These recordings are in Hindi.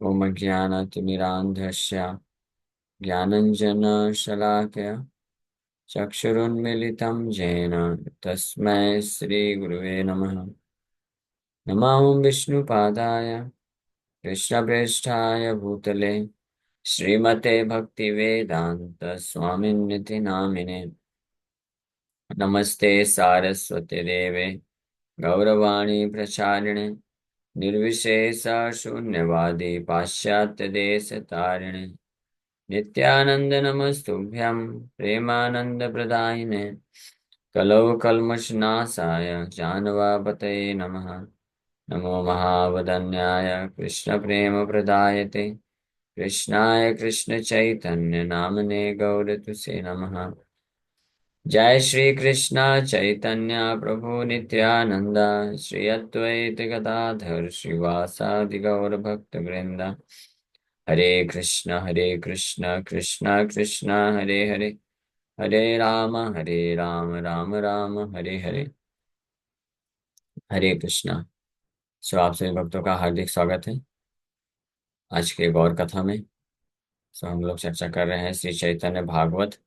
ॐ ज्ञानतिमिरान्धस्य ज्ञानञ्जनशलाकया चक्षुरुन्मीलितं येन तस्मै श्रीगुरुवे नमः। नमो विष्णुपादाय कृष्णप्रेष्ठाय भूतले श्रीमते भक्तिवेदान्त स्वामिन्निति नामिने। नमस्ते सारस्वती देवे गौरवाणी प्रचारिणे निर्विशेष शून्यवादी पाश्चात्य देश तारिणे नित्यानंद नमस्तुभ्यं प्रेमानंद प्रदायिने कलौ कल्मषनाशाय जानवापतये नमः। नमो महावदन्याय कृष्ण प्रेम प्रदायते कृष्णाय कृष्ण चैतन्य नामने गौरतुसे नमः। जय श्री कृष्ण चैतन्य प्रभु नित्यानंद श्री अद्वैत गदाधर श्रीवासादि गौर भक्त वृंद। हरे कृष्ण कृष्ण कृष्ण हरे हरे हरे राम राम राम हरे हरे। हरे कृष्णा। सो आप सभी भक्तों का हार्दिक स्वागत है आज के गौर कथा में। सो हम लोग चर्चा कर रहे हैं श्री चैतन्य भागवत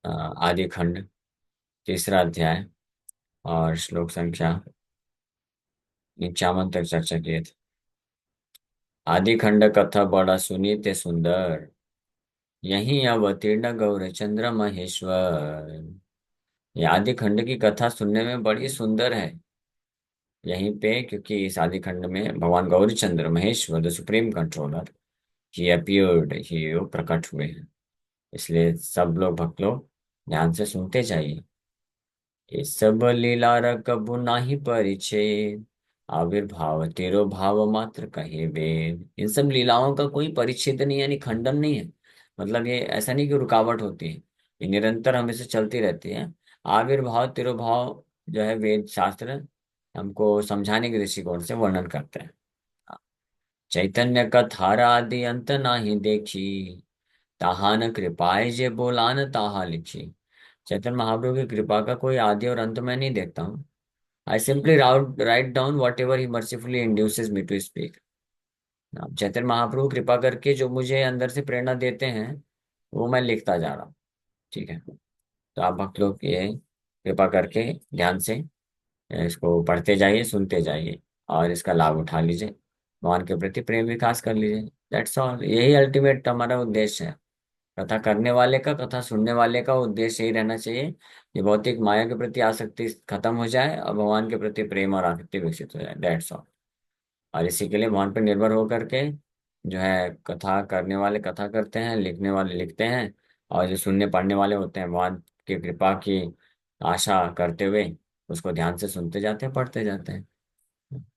आदि खंड तीसरा अध्याय और श्लोक संख्या 51 तक चर्चा किए थे। आदि खंड कथा बड़ा सुनी ते सुंदर, यहीं अवतीर्ण गौर चंद्र महेश्वर। ये आदि खंड की कथा सुनने में बड़ी सुंदर है यहीं पे, क्योंकि इस आदि खंड में भगवान Gaurichandra Maheshwar the supreme controller he appeared, he वो प्रकट हुए हैं। इसलिए सब लोग भक्त लोग ध्यान से सुनते जाइए। ये सब लीला कबू नाही परिचय, आविर्भाव तेरो भाव मात्र कहे वेद। इन सब लीलाओं का कोई परिच्छेद नहीं, यानी खंडन नहीं है। मतलब ये ऐसा नहीं कि रुकावट होती है, ये निरंतर हमेशा चलती रहती है। आविर्भाव तेरो भाव जो है वेद शास्त्र हमको समझाने के दृष्टिकोण से वर्णन करते हैं। चैतन्य का थारा आदि अंत नाही देखी, ताहा न कृपाए जे बोलान ताहा लिखी। चैतन्य महाप्रभु की कृपा का कोई आदि और अंत मैं नहीं देखता हूँ। I simply write down whatever he mercifully induces me to speak. Chaitanya Mahaprabhu कृपा करके जो मुझे अंदर से प्रेरणा देते हैं वो मैं लिखता जा रहा हूँ। ठीक है, तो आप भक्त लोग ये कृपा करके ध्यान से इसको पढ़ते जाइए, सुनते जाइए और इसका लाभ उठा लीजिए। भगवान के प्रति प्रेम विकास कर लीजिए। दैट्स ऑल, यही अल्टीमेट हमारा उद्देश्य है। कथा करने वाले का, कथा सुनने वाले का उद्देश्य यही रहना चाहिए कि भौतिक माया के प्रति आसक्ति खत्म हो जाए और भगवान के प्रति प्रेम और आसक्ति विकसित हो जाए। That's all. और इसी के लिए भगवान पर निर्भर होकर के जो है कथा करने वाले कथा करते हैं, लिखने वाले लिखते हैं, और जो सुनने पढ़ने वाले होते हैं भगवान की कृपा की आशा करते हुए उसको ध्यान से सुनते जाते हैं, पढ़ते जाते हैं।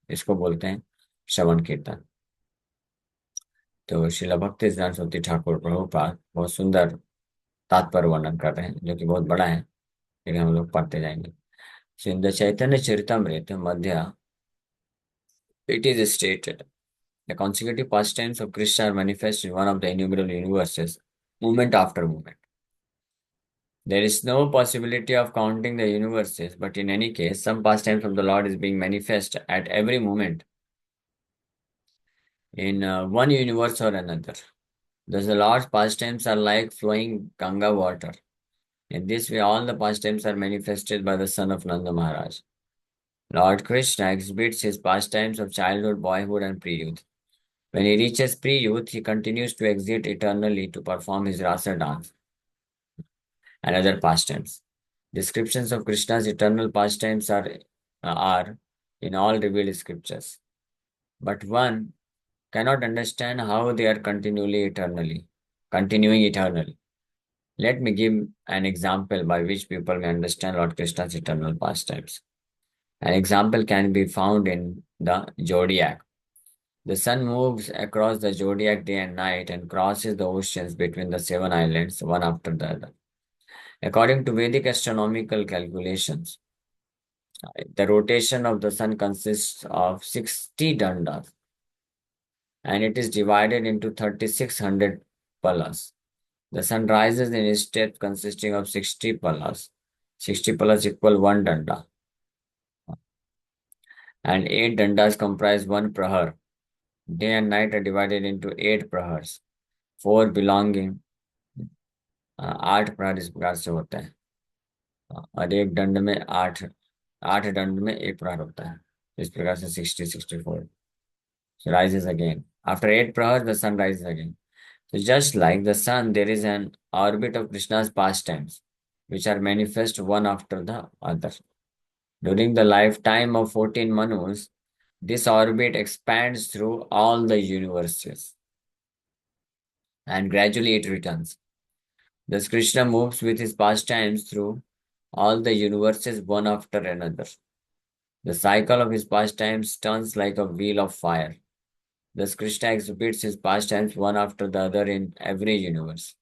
इसको बोलते हैं श्रवण कीर्तन। तो श्रील भक्ति सिद्धांत सरस्वती ठाकुर प्रभुपाद बहुत सुंदर तात्पर्य वर्णन कर रहे हैं, जो कि बहुत बड़ा है, लेकिन हम लोग पढ़ते जाएंगे। So in the Chaitanya Charitamrita Madhya, it is stated the consecutive pastimes of Krishna are manifest in one of the innumerable universes, moment after moment. There is no possibility of counting the universes, but in any case, some pastimes of the Lord is being manifest at every moment in one universe or another. Thus, the Lord's pastimes are like flowing Ganga water. In this way, all the pastimes are manifested by the son of Nanda Maharaj. Lord Krishna exhibits his pastimes of childhood, boyhood, and pre-youth. When he reaches pre-youth, he continues to exist eternally to perform his rasa dance and other pastimes. Descriptions of Krishna's eternal pastimes are in all revealed scriptures, but one cannot understand how they are continuing eternally. Let me give an example by which people may understand Lord Krishna's eternal pastimes. An example can be found in the zodiac. The sun moves across the zodiac day and night and crosses the oceans between the seven islands, one after the other. According to Vedic astronomical calculations, the rotation of the sun consists of 60 dandas, and it is divided into 3600 palas. The sun rises in a state consisting of 60 palas. 60 palas equal 1 danda, and 8 dandas comprise 1 prahar. Day and night are divided into 8 prahars, four belonging, 8 प्रहर इस प्रकार से होता है। और एक दंड में 8 दंड में एक प्रहर होता है। इस प्रकार से 60, 64 rises again. After 8 prahars, the sun rises again. So just like the sun, there is an orbit of Krishna's pastimes, which are manifest one after the other. During the lifetime of 14 Manus, this orbit expands through all the universes, and gradually it returns. Thus Krishna moves with his pastimes through all the universes one after another. The cycle of his pastimes turns like a wheel of fire. Thus Krishna exhibits his pastimes one after the other in every universe.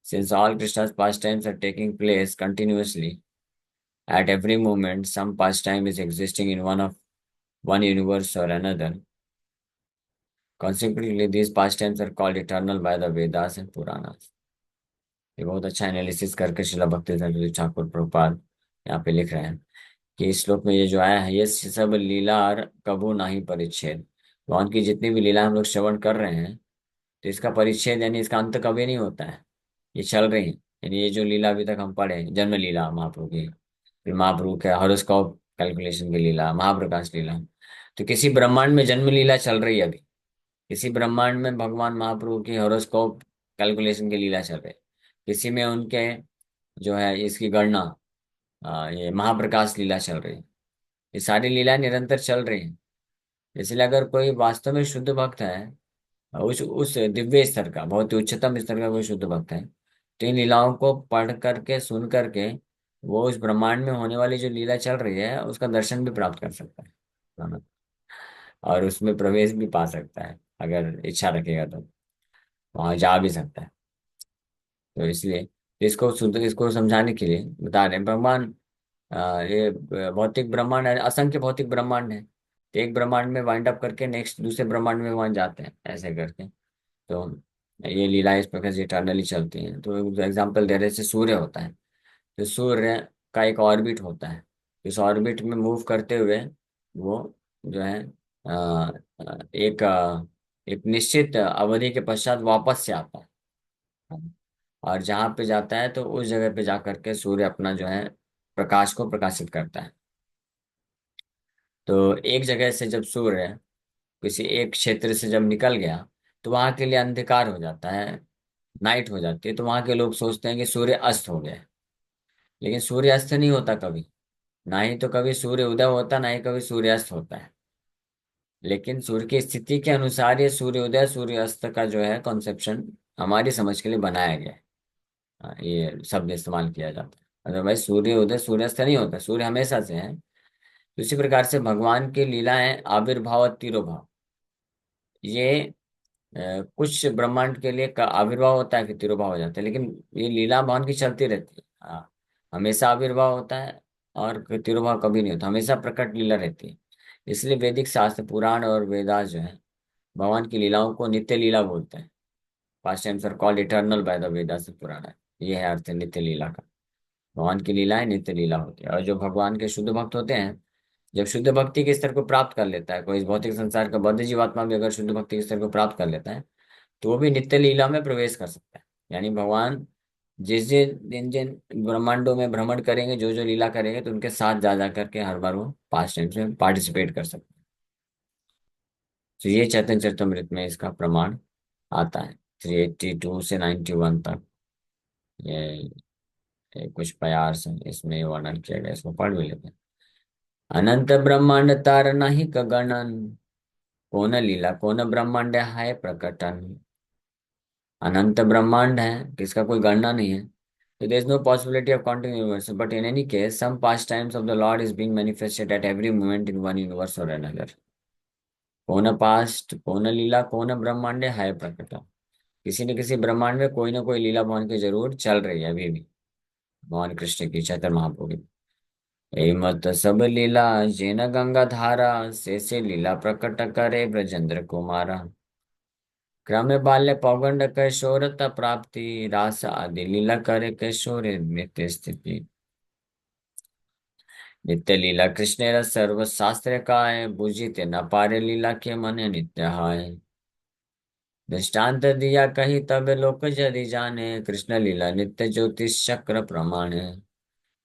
Since all Krishna's pastimes are taking place continuously, at every moment some pastime is existing in one universe or another. Consequently, these pastimes are called eternal by the Vedas and Puranas. ये बहुत अच्छा एनालिसिस करके शिला भक्ति ठाकुर प्रभुपाद यहाँ पे लिख रहे हैं कि इस श्लोक में ये जो आया है, ये सब लीला और कबू नाही परिच्छेद। भगवान की जितनी भी लीला हम लोग श्रवण कर रहे हैं, तो इसका परिच्छेद यानी इसका अंत कभी नहीं होता है। ये चल रही है। यानी ये जो लीला अभी तक हम पढ़े, जन्म लीला महाप्रभु की, फिर महाप्रभु के हॉरोस्कोप कैलकुलेशन की लीला, महाप्रकाश लीला, तो किसी ब्रह्मांड में जन्म लीला चल रही है अभी। किसी ब्रह्मांड में भगवान महाप्रभु की हॉरोस्कोप कैलकुलेशन की लीला चल रही है। किसी में उनके जो है इसकी गणना, ये महाप्रकाश लीला चल रही है। ये सारी लीला निरंतर चल रही है। इसलिए अगर कोई वास्तव में शुद्ध भक्त है, उस दिव्य स्तर का, बहुत ही उच्चतम स्तर का कोई शुद्ध भक्त है, तो इन लीलाओं को पढ़ करके सुन करके वो उस ब्रह्मांड में होने वाली जो लीला चल रही है उसका दर्शन भी प्राप्त कर सकता है ना? और उसमें प्रवेश भी पा सकता है, अगर इच्छा रखेगा तो वहां जा भी सकता है। तो इसलिए इसको समझाने के लिए बता रहे हैं भगवान। ये भौतिक ब्रह्मांड है, असंख्य भौतिक ब्रह्मांड है, तो एक ब्रह्मांड में वाइंड अप करके नेक्स्ट दूसरे ब्रह्मांड में वहां जाते हैं ऐसे करके। तो ये लीला इस प्रकार से इटर्नली चलती हैं। तो एग्जाम्पल दे रहे, जैसे सूर्य होता है, तो सूर्य का एक ऑर्बिट होता है। इस ऑर्बिट में मूव करते हुए वो जो है एक निश्चित अवधि के पश्चात वापस से आता है। और जहाँ पे जाता है तो उस जगह पे जा करके सूर्य अपना जो है प्रकाश को प्रकाशित करता है। तो एक जगह से जब सूर्य किसी एक क्षेत्र से जब निकल गया, तो वहां के लिए अंधकार हो जाता है, नाइट हो जाती है। तो वहां के लोग सोचते हैं कि सूर्य अस्त हो गया है। लेकिन सूर्य अस्त नहीं होता कभी, ना ही तो कभी सूर्य उदय होता, ना ही कभी सूर्य अस्त होता है। लेकिन सूर्य की स्थिति के अनुसार ये सूर्य उदय सूर्य अस्त का जो है कॉन्सेप्शन हमारी समझ के लिए बनाया गया है। ये शब्द इस्तेमाल किया जाता है। अदरवाइज सूर्य उदय सूर्यास्त नहीं होता, सूर्य हमेशा से है। तो इसी प्रकार से भगवान की लीलाएं आविर्भाव और तिरोभाव, ये कुछ ब्रह्मांड के लिए आविर्भाव होता है फिर तिरोभाव हो जाता है, लेकिन ये लीला भगवान की चलती रहती है। हमेशा आविर्भाव होता है और तिरोभाव कभी नहीं होता, हमेशा प्रकट लीला रहती है। इसलिए वैदिक शास्त्र पुराण और वेदास जो है भगवान की लीलाओं को नित्य लीला बोलते हैं। Pastimes are called eternal by the Vedas Purana. ये है अर्थ नित्य लीला का। भगवान की लीलाएं नित्य लीला होती है। और जो भगवान के शुद्ध भक्त होते हैं, जब शुद्ध भक्ति के स्तर को प्राप्त कर लेता है कोई, इस भौतिक संसार का बद्ध जीवात्मा भी अगर शुद्ध भक्ति के स्तर को प्राप्त कर लेता है, तो वो भी नित्य लीला में प्रवेश कर सकता है। यानी भगवान जिस जिन जिन ब्रह्मांडों में भ्रमण करेंगे, जो जो लीला करेंगे, तो उनके साथ जा जा करके हर बार वो पास्ट टाइम्स में पार्टिसिपेट कर सकते हैं। तो ये चैतन्य चरितमृत में इसका प्रमाण आता है। 382 से 91 तक ये कुछ प्यार से इसमें वर्णन किया गया, इसको पढ़ भी लेते हैं। अनंत ब्रह्मांड तार नाही का गणन, कौन लीला कौन ब्रह्मांड है प्रकटन। अनंत ब्रह्मांड है, किसका कोई गणना नहीं है। So there is no possibility of counting universe, but in any case, some pastimes of the Lord is being manifested at every moment in one universe or another. कौन पास्ट कौन लीला कौन ब्रह्मांड है प्रकट। किसी न किसी ब्रह्मांड में कोई ना कोई लीला भगवान की जरूर चल रही है अभी भी, भगवान कृष्ण की, चैतन्य महाप्रभु की। ए मत सब लीला जेन गंगा धारा, से लीला प्रकट करे ब्रजेंद्र कुमारा। क्रम बाल्य पौगंड कैशोरता प्राप्ति, रास आदि लीला करे कैशोर नित्य स्थिति। नित्य लीला कृष्णेर सर्व शास्त्र काय, बुझिते न पारे लीला के मन नित्य हाय। दृष्टांत दिया कही तब लोक यदि जाने, कृष्ण लीला नित्य ज्योतिष चक्र प्रमाणे।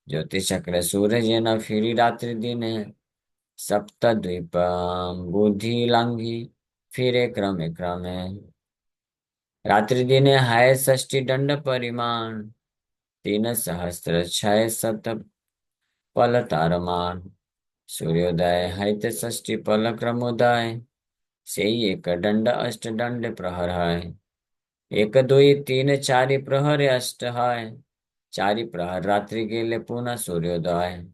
ज्योतिष चक्र सूरज न फिरी रात्रि दिने, सप्त द्वीप बुद्धि लांघी फिरे क्रमे क्रमे। रात्रि दिने हाय षष्टि दंड परिमाण, 3 सहस्र 6 शत पल तारमान। सूर्योदय हैत षष्टि पल क्रमोदय, सेई एक दंड अष्ट दंड प्रहर है। एक दुई तीन चारि प्रहर अष्ट है, चारि प्रहर रात्रि गेले पुनः सूर्योदय।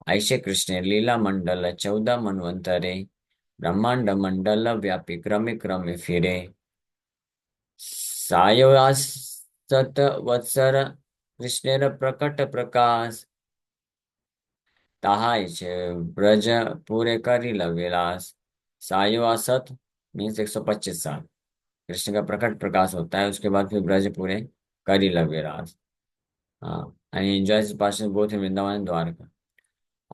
ऐसे कृष्ण लीला मंडल 14 मनवंतरे, ब्रह्मांड मंडल व्यापी क्रमे क्रमे फिरे। सायोसत वत्सर कृष्णेर प्रकट प्रकाश, ताहाय छे ब्रज पूरे करी विलास। सायो असत मीन्स 125 साल कृष्ण का प्रकट प्रकाश होता है, उसके बाद फिर ब्रज पूरे करी विलास। हाँ, and he enjoys his passion both in Vrindavan and Dwarka.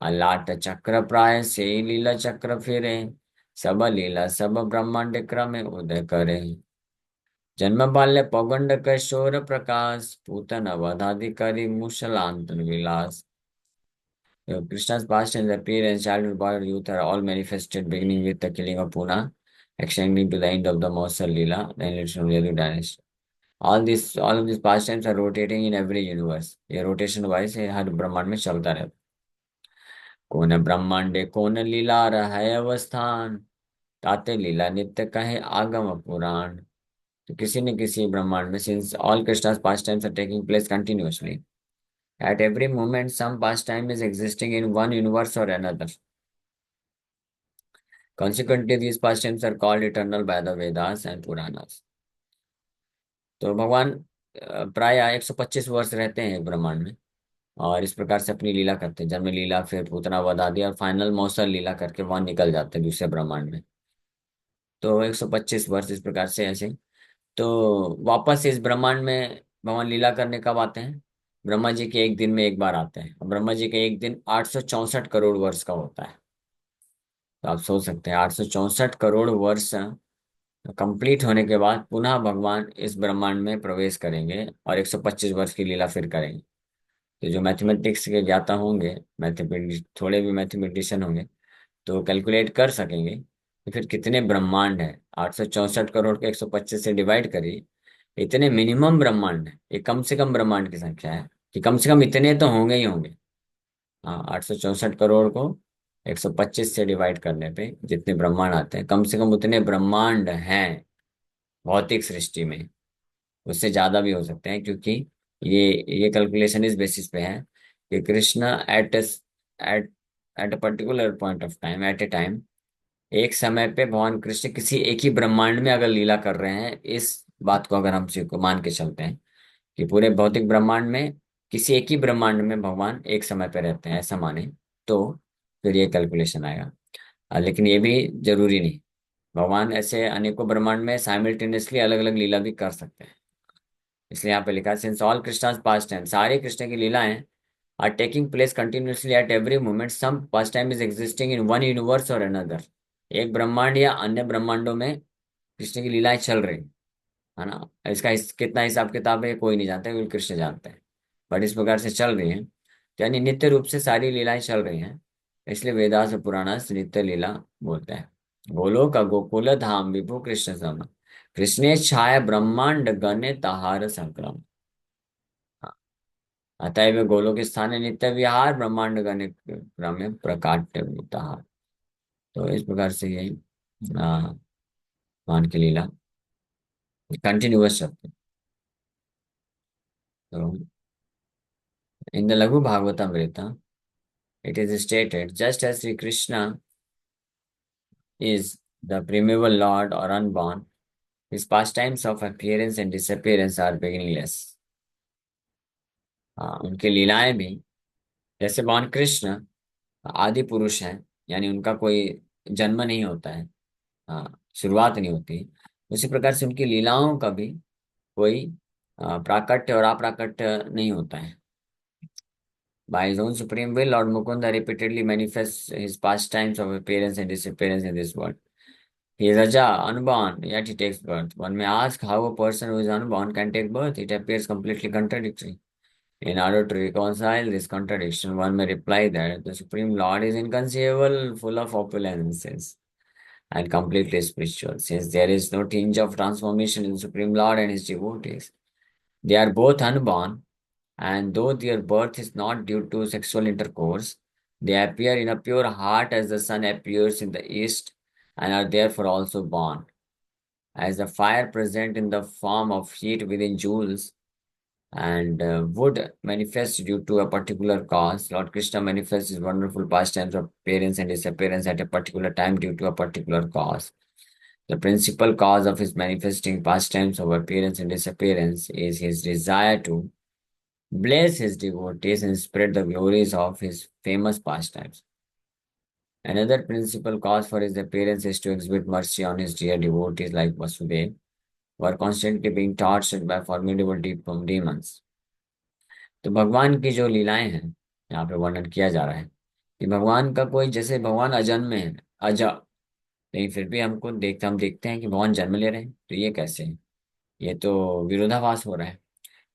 अलाट चक्र प्राय से लीला चक्र फिरे, सब लीला सब ब्रह्मांड क्रम उदय करे। जन्म बाल्य पौगंड किशोर प्रकाश, पूतन अवधादि करी मुसलांतन विलास। Krishna's past and appearance, childhood, boyhood, youth are all manifested, beginning with the killing of Puna, extending to the end of the Mausal Leela, then it's from Yadu dynasty. all of these pastimes are rotating in every universe. ये rotation wise है, हर ब्रह्मांड में चलता रहता है। कौन ब्रह्मांडे कौन लीला रहा अवस्थान, ताते लीला नित्य कहे आगम पुराण। तो किसी न किसी ब्रह्मांड में, since all Krishna's pastimes are taking place continuously, at every moment some pastime is existing in one universe or another. Consequently, these pastimes are called eternal by the Vedas and Puranas. तो भगवान प्राय 125 वर्ष रहते हैं ब्रह्मांड में, और इस प्रकार से अपनी लीला करते हैं। जन्म लीला, फिर पूतना वध आदि, और फाइनल मौसल लीला करके वहां निकल जाते हैं दूसरे ब्रह्मांड में। तो 125 वर्ष इस प्रकार से ऐसे। तो वापस इस ब्रह्मांड में भगवान लीला करने कब आते हैं? ब्रह्मा जी के एक दिन में एक बार आते हैं, और ब्रह्मा जी के एक दिन 864 करोड़ वर्ष का होता है। तो आप सोच सकते हैं 864 करोड़ वर्ष कंप्लीट होने के बाद पुनः भगवान इस ब्रह्मांड में प्रवेश करेंगे और 125 वर्ष की लीला फिर करेंगे। तो जो मैथमेटिक्स के ज्ञाता होंगे, मैथमेटिक्स थोड़े भी मैथमेटिशियन होंगे, तो कैलकुलेट कर सकेंगे कि फिर कितने ब्रह्मांड है। 864 करोड़ के 125 से डिवाइड करिए, इतने मिनिमम ब्रह्मांड है। ये कम से कम ब्रह्मांड की संख्या है कि कम से कम इतने तो होंगे ही होंगे। हाँ, 864 को 125 से डिवाइड करने पे जितने ब्रह्मांड आते हैं, कम से कम उतने ब्रह्मांड हैं भौतिक सृष्टि में। उससे ज्यादा भी हो सकते हैं, क्योंकि ये ये कैलकुलेशन इस बेसिस पे है कि Krishna at at a particular point of time, at a time, एक समय पे भगवान कृष्ण किसी एक ही ब्रह्मांड में अगर लीला कर रहे हैं, इस बात को अगर हम को मान के चलते हैं कि पूरे भौतिक ब्रह्मांड में किसी एक ही ब्रह्मांड में भगवान एक समय पे रहते हैं, ऐसा माने, तो फिर ये कैलकुलेशन आएगा। लेकिन ये भी जरूरी नहीं, भगवान ऐसे अनेकों ब्रह्मांड में साइमल्टेनियसली अलग अलग लीला भी कर सकते हैं। इसलिए यहाँ पे लिखा है, since all Krishna's past time, सारे कृष्ण की लीलाएं are taking place continuously at every moment, some past time is existing in one universe और अनदर। एक ब्रह्मांड या अन्य ब्रह्मांडों में कृष्ण की लीलाएं चल रही है ना। इसका कितना हिसाब किताब है कोई नहीं जानता, केवल कृष्ण जानते हैं। बट इस प्रकार से चल रही हैं, तो यानी नित्य रूप से सारी लीलाएं चल रही हैं। इसलिए वेदास और पुराणास नित्य लीला बोलते हैं। गोलोक गोकुल धाम विभु कृष्ण सम, कृष्णे छाया ब्रह्मांड गणे तहार संक्रम। अतएव गोलोक स्थान नित्य विहार, ब्रह्मांड गणे क्रम प्रकाट्य तहार। तो इस प्रकार से ये भगवान की लीला कंटिन्यूअस चलती है। तो इन द लघु Bhagavatam it is stated, just as Sri Krishna is the primeval Lord or unborn, his pastimes of appearance and disappearance are beginningless. उनकी लीलाएं भी, जैसे भगवान कृष्ण आदि पुरुष हैं, यानी उनका कोई जन्म नहीं होता है, शुरुआत नहीं होती, उसी प्रकार से उनकी लीलाओं का भी कोई प्राकट्य और अप्राकट्य नहीं होता है। By his own supreme will, Lord Mukunda repeatedly manifests his pastimes of appearance and disappearance in this world. He is Aja, unborn, yet he takes birth. One may ask how a person who is unborn can take birth. It appears completely contradictory. In order to reconcile this contradiction, one may reply that the Supreme Lord is inconceivable, full of opulences, and completely spiritual, since there is no tinge of transformation in the Supreme Lord and his devotees. They are both unborn, and though their birth is not due to sexual intercourse, they appear in a pure heart as the sun appears in the east, and are therefore also born. As the fire present in the form of heat within jewels and would manifest due to a particular cause, Lord Krishna manifests his wonderful pastimes of appearance and disappearance at a particular time due to a particular cause. The principal cause of his manifesting pastimes of appearance and disappearance is his desire to bless his devotees and spread the glories of his famous pastimes. Another principal cause for his appearance is to exhibit mercy on his dear devotees like Vasudeva, who are constantly being tortured by formidable demons. तो भगवान की जो लीलाएं हैं यहाँ पे वर्णन किया जा रहा है कि भगवान का कोई, जैसे भगवान अजन्म है, अज, लेकिन फिर भी हम देखते हैं कि भगवान जन्म ले रहे हैं, तो ये कैसे है? ये तो विरोधाभास हो रहा है।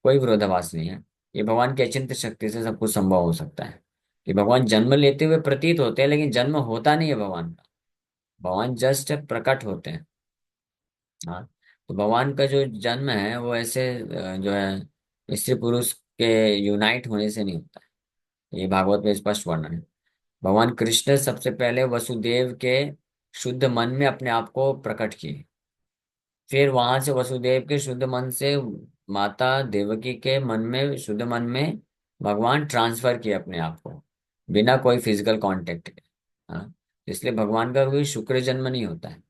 कोई विरोधाभास नहीं है। ये भगवान की अचिंत्य शक्ति से सब कुछ संभव हो सकता है कि भगवान जन्म लेते हुए प्रतीत होते हैं, लेकिन जन्म होता नहीं है भगवान का। भगवान जस्ट प्रकट होते हैं। हाँ। तो भगवान का जो जन्म है वो ऐसे जो है स्त्री पुरुष के यूनाइट होने से नहीं होता है। ये भागवत में स्पष्ट वर्णन है। भगवान कृष्ण सबसे पहले वसुदेव के शुद्ध मन में अपने आप को प्रकट किए, फिर वहां से वसुदेव के शुद्ध मन से माता देवकी के मन में, शुद्ध मन में भगवान ट्रांसफर किए अपने आप को, बिना कोई फिजिकल कांटेक्ट के। हाँ। इसलिए भगवान का कोई शुक्र जन्म नहीं होता है।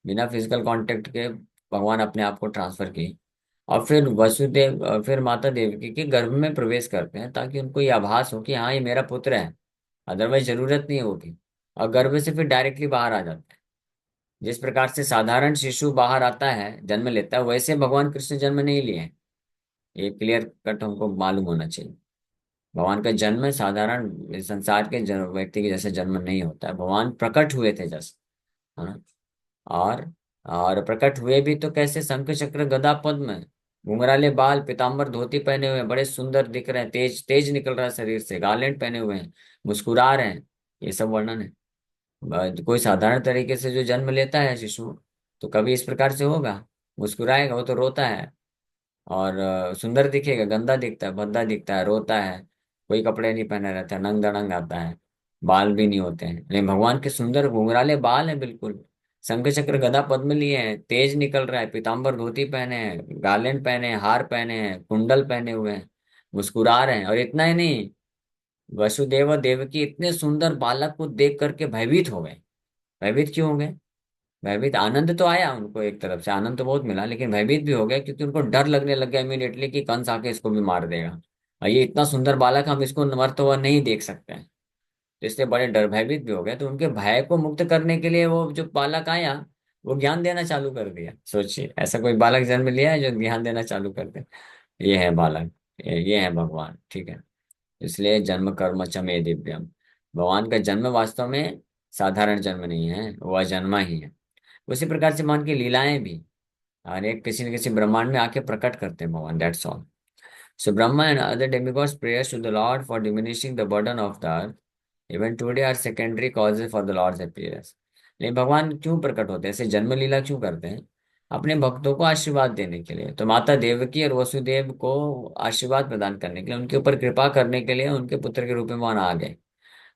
बिना फिजिकल कांटेक्ट के भगवान अपने आप को ट्रांसफर किए और फिर फिर माता देवकी के गर्भ में प्रवेश करते हैं, ताकि उनको ये आभास हो कि हाँ, ये मेरा पुत्र है। अदरवाइज जरूरत नहीं होगी। और गर्भ से फिर डायरेक्टली बाहर आ जाता है। जिस प्रकार से साधारण शिशु बाहर आता है, जन्म लेता है, वैसे भगवान कृष्ण जन्म नहीं लिए हैं। ये क्लियर कट हमको मालूम होना चाहिए। भगवान का जन्म साधारण संसार के व्यक्ति के जैसे जन्म नहीं होता है। भगवान प्रकट हुए थे जैसे, है ना। और और प्रकट हुए भी तो कैसे? शंख चक्र गदा पद्म, घुंघराले बाल, पीताम्बर धोती पहने हुए हैं, बड़े सुंदर दिख रहे हैं, तेज तेज निकल रहा है शरीर से, गार्लेंड पहने हुए हैं, मुस्कुरा रहे हैं। ये सब वर्णन है। कोई साधारण तरीके से जो जन्म लेता है शिशु, तो कभी इस प्रकार से होगा? मुस्कुराएगा? वो तो रोता है। और सुंदर दिखेगा? गंदा दिखता है, भद्दा दिखता है, रोता है, कोई कपड़े नहीं पहने रहता है, नंग दड़ंग आता है, बाल भी नहीं होते हैं। लेकिन भगवान के सुंदर घुंघराले बाल हैं बिल्कुल, शंख चक्र गदा पद्म लिए हैं, तेज निकल रहा है, पीताम्बर धोती पहने हैं, गार्लेंड पहने हैं, हार पहने हैं, कुंडल पहने हुए हैं, मुस्कुरा रहे हैं। और इतना ही नहीं, वसुदेव और देवकी इतने सुंदर बालक को देख करके भयभीत हो गए। भयभीत क्यों हो गए? भयभीत, आनंद तो आया उनको, एक तरफ से आनंद तो बहुत मिला, लेकिन भयभीत भी हो गया क्योंकि उनको डर लगने लग गया इमीडिएटली कि कंस आके इसको भी मार देगा, और ये इतना सुंदर बालक, हम इसको मरता हुआ नहीं देख सकते हैं। तो इसलिए बड़े डर भयभीत भी हो गए। तो उनके भय को मुक्त करने के लिए वो जो बालक आया, वो ज्ञान देना चालू कर दिया। सोचिए, ऐसा कोई बालक जन्म लिया है जो ज्ञान देना चालू कर दे? ये है बालक, ये है भगवान। ठीक है। इसलिए जन्म कर्म च मे दिव्यम। भगवान का जन्म वास्तव में साधारण जन्म नहीं है, वह अजन्मा ही है। उसी प्रकार से भगवान की लीलाएं भी हर एक किसी न किसी ब्रह्मांड में आके प्रकट करते हैं भगवान, that's all. So Brahma and other demigods prayers to the Lord for diminishing the burden of the earth even today are secondary causes for the Lord's appearance। लेकिन भगवान क्यों प्रकट होते हैं, ऐसे जन्म लीला क्यों करते हैं? अपने भक्तों को आशीर्वाद देने के लिए। तो माता देवकी और वसुदेव को आशीर्वाद प्रदान करने के लिए, उनके ऊपर कृपा करने के लिए उनके पुत्र के रूप में वहां आ गए।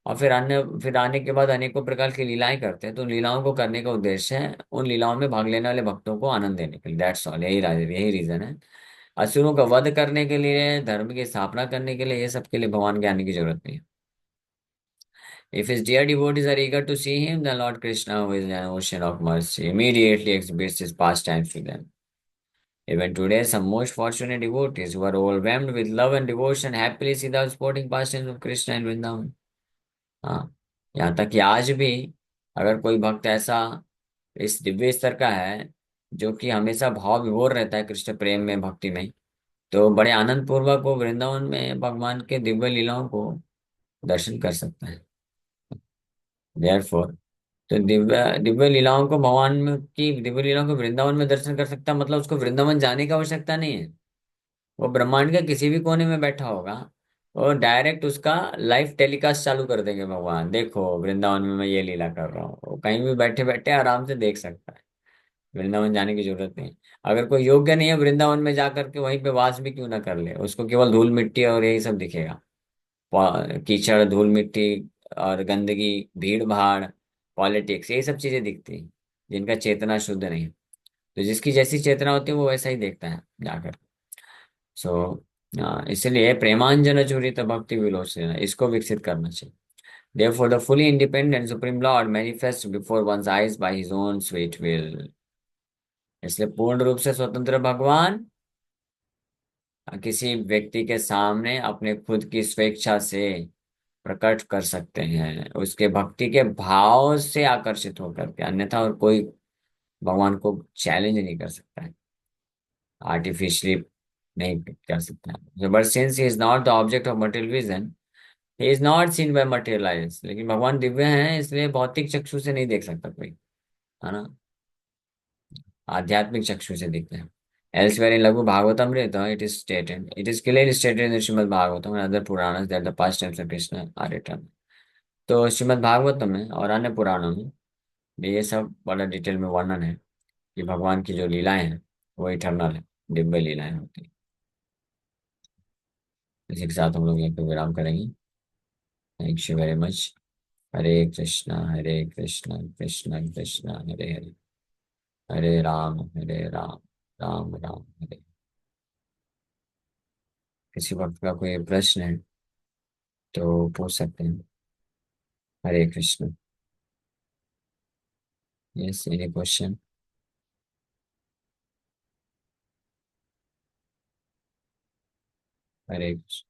और फिर आने के बाद अनेकों प्रकार की लीलाएं करते हैं। तो उन लीलाओं को करने का उद्देश्य है उन लीलाओं में भाग लेने वाले भक्तों को आनंद देने के लिए, दैट्स ऑल। यही रीजन है। असुरों का वध करने के लिए, धर्म की स्थापना करने के लिए, ये सब के लिए भगवान के आने की जरूरत नहीं है। If his dear devotees are eager to see him, then Lord Krishna, who is an ocean of mercy, immediately exhibits his pastimes to them. Even today, some most fortunate devotees who are overwhelmed with love and devotion happily see the sporting pastimes of Krishna and Vrindavan. हाँ। यहाँ तक कि आज भी अगर कोई भक्त ऐसा इस दिव्य स्तर का है, जो कि हमेशा भाव विभोर रहता है कृष्ण प्रेम में, भक्ति में, तो बड़े आनंद पूर्वक वो वृंदावन में भगवान के दिव्य लीलाओं को दर्शन कर सकता है। देयरफॉर, तो दिव्य दिव्य लीलाओं को भगवान में की दिव्य लीलाओं को वृंदावन में दर्शन कर सकता है, मतलब उसको वृंदावन जाने की आवश्यकता नहीं है। वो ब्रह्मांड के किसी भी कोने में बैठा होगा, और डायरेक्ट उसका लाइव टेलीकास्ट चालू कर देंगे भगवान, देखो वृंदावन में मैं ये लीला कर रहा हूँ। वो कहीं भी बैठे बैठे आराम से देख सकता है। वृंदावन जाने की जरूरत नहीं। अगर कोई योग्य नहीं है वृंदावन में जा करके वहीं पे वास भी क्यों ना कर ले, उसको केवल धूल मिट्टी और यही सब दिखेगा। कीचड़, धूल मिट्टी और गंदगी, भीड़ भाड़, पॉलिटिक्स, यही सब चीजें दिखती हैं, जिनका चेतना शुद्ध नहीं है। तो जिसकी जैसी चेतना होती है वो वैसा ही देखता है जाकर। सो इसलिए प्रेमांजन चूरित भक्ति विलोचन इसको विकसित करना चाहिए। Therefore, the fully independent Supreme Lord manifests before one's eyes by his own sweet will. इसलिए पूर्ण रूप से स्वतंत्र भगवान किसी व्यक्ति के सामने अपने खुद की स्वेच्छा से प्रकट कर सकते हैं, उसके भक्ति के भाव से आकर्षित होकर के, अन्यथा और कोई भगवान को चैलेंज नहीं कर सकता है, आर्टिफिशियली नहीं कर सकता है। But since he is not the object of material vision, he is not seen by material eyes. लेकिन भगवान दिव्य हैं, इसलिए भौतिक चक्षु से नहीं देख सकता कोई, है ना, आध्यात्मिक चक्षु से दिखते हैं। Elsewhere in Laghu Bhagavatamrita, it is clearly stated in the Srimad Bhagavatam and other Puranas that the pastimes of Krishna are eternal. तो श्रीमद् भागवतम में और अन्य पुराणों में भी ये सब बड़ा डिटेल में वर्णन है कि भगवान की जो लीलाएं हैं वो इटर्नल है, दिव्य लीलाएं होती हैं। इसी के साथ हम लोग यहाँ पे विराम करेंगे। Thank you very much. Hare Krishna Krishna Krishna Hare Hare, Hare Ram Ram Ram Hare. किसी वक्त का कोई प्रश्न है तो पूछ सकते हैं। Hare Krishna. Yes, any question? Hare Krishna.